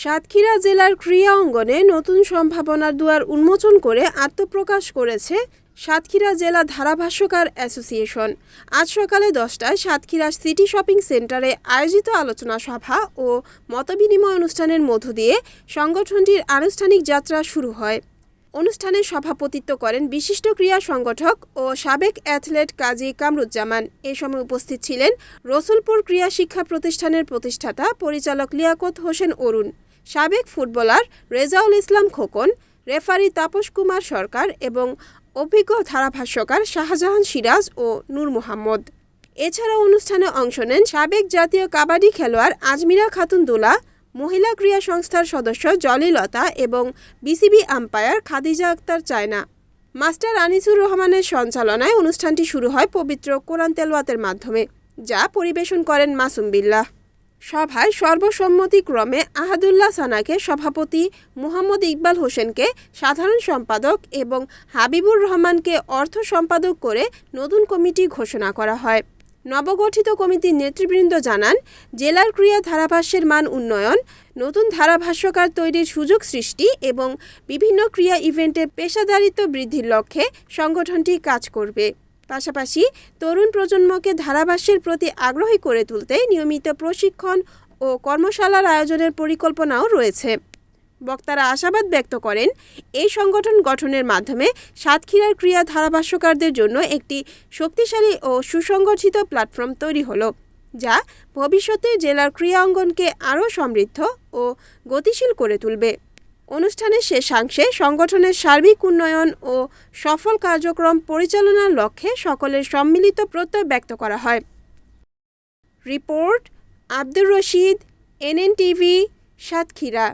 সাতক্ষীরা জেলার ক্রীড়া অঙ্গনে নতুন সম্ভাবনার দুয়ার উন্মোচন করে আত্মপ্রকাশ করেছে সাতক্ষীরা জেলা ধারাভাষ্যকার অ্যাসোসিয়েশন। আজ সকালে 10টায় সাতক্ষীরা সিটি শপিং সেন্টারে আয়োজিত আলোচনা সভা ও মতবিনিময় অনুষ্ঠানের মধ্য দিয়ে সংগঠনটির আনুষ্ঠানিক যাত্রা শুরু হয়। অনুষ্ঠানে সভাপতিত্ব করেন বিশিষ্ট ক্রীড়া সংগঠক ও সাবেক অ্যাথলেট কাজী কামরুজ্জামান। এ সময় উপস্থিত ছিলেন রসুলপুর ক্রীড়া শিক্ষা প্রতিষ্ঠানের প্রতিষ্ঠাতা পরিচালক লিয়াকত হোসেন অরুণ, সাবেক ফুটবলার রেজাউল ইসলাম খোকন, রেফারি তাপস কুমার সরকার এবং অভিজ্ঞ ধারাভাষ্যকার শাহজাহান সিরাজ ও নূর মোহাম্মদ। এছাড়াও অনুষ্ঠানে অংশ নেন সাবেক জাতীয় কাবাডি খেলোয়াড় আজমিরা খাতুন দোলা, মহিলা ক্রীড়া সংস্থার সদস্য জলিলতা এবং BCB umpire Khadija Akter China. Master Anisur রহমানের সঞ্চালনায় অনুষ্ঠানটি শুরু হয় পবিত্র কোরআন তেলাওয়াতের মাধ্যমে, যা পরিবেশন করেন মাসুম বিল্লাহ। সভায় সর্বসম্মতিক্রমে আহাদুল্লাহ সানাকে সভাপতি, মুহাম্মদ ইকবাল হোসেনকে সাধারণ সম্পাদক এবং হাবিবুর রহমানকে অর্থ সম্পাদক করে নতুন কমিটি ঘোষণা করা হয়। নবগঠিত কমিটির নেতৃবৃন্দ জানান, জেলার ক্রীড়া ধারাভাষ্যের মান উন্নয়ন, নতুন ধারাভাষ্যকার তৈরির সুযোগ সৃষ্টি এবং বিভিন্ন ক্রীড়া ইভেন্টে পেশাদারিত্ব বৃদ্ধির লক্ষ্যে সংগঠনটি কাজ করবে। পাশাপাশি তরুণ প্রজন্মকে ধারাভাষ্যের প্রতি আগ্রহী করে তুলতে নিয়মিত প্রশিক্ষণ ও কর্মশালার আয়োজনের পরিকল্পনাও রয়েছে। বক্তারা আশাবাদ ব্যক্ত করেন, এই সংগঠন গঠনের মাধ্যমে সাতক্ষীরার ক্রীড়া ধারাভাষ্যকারদের জন্য একটি শক্তিশালী ও সুসংগঠিত প্ল্যাটফর্ম তৈরি হলো, যা ভবিষ্যতে জেলার ক্রীড়া অঙ্গনকে আরও সমৃদ্ধ ও গতিশীল করে তুলবে। অনুষ্ঠানের শেষাংশে সংগঠনের সার্বিক উন্নয়ন ও সফল কার্যক্রম পরিচালনার লক্ষ্যে সকলের সম্মিলিত প্রত্যয় ব্যক্ত করা হয়। Report Abdur Rashid, NNTV, Satkhira.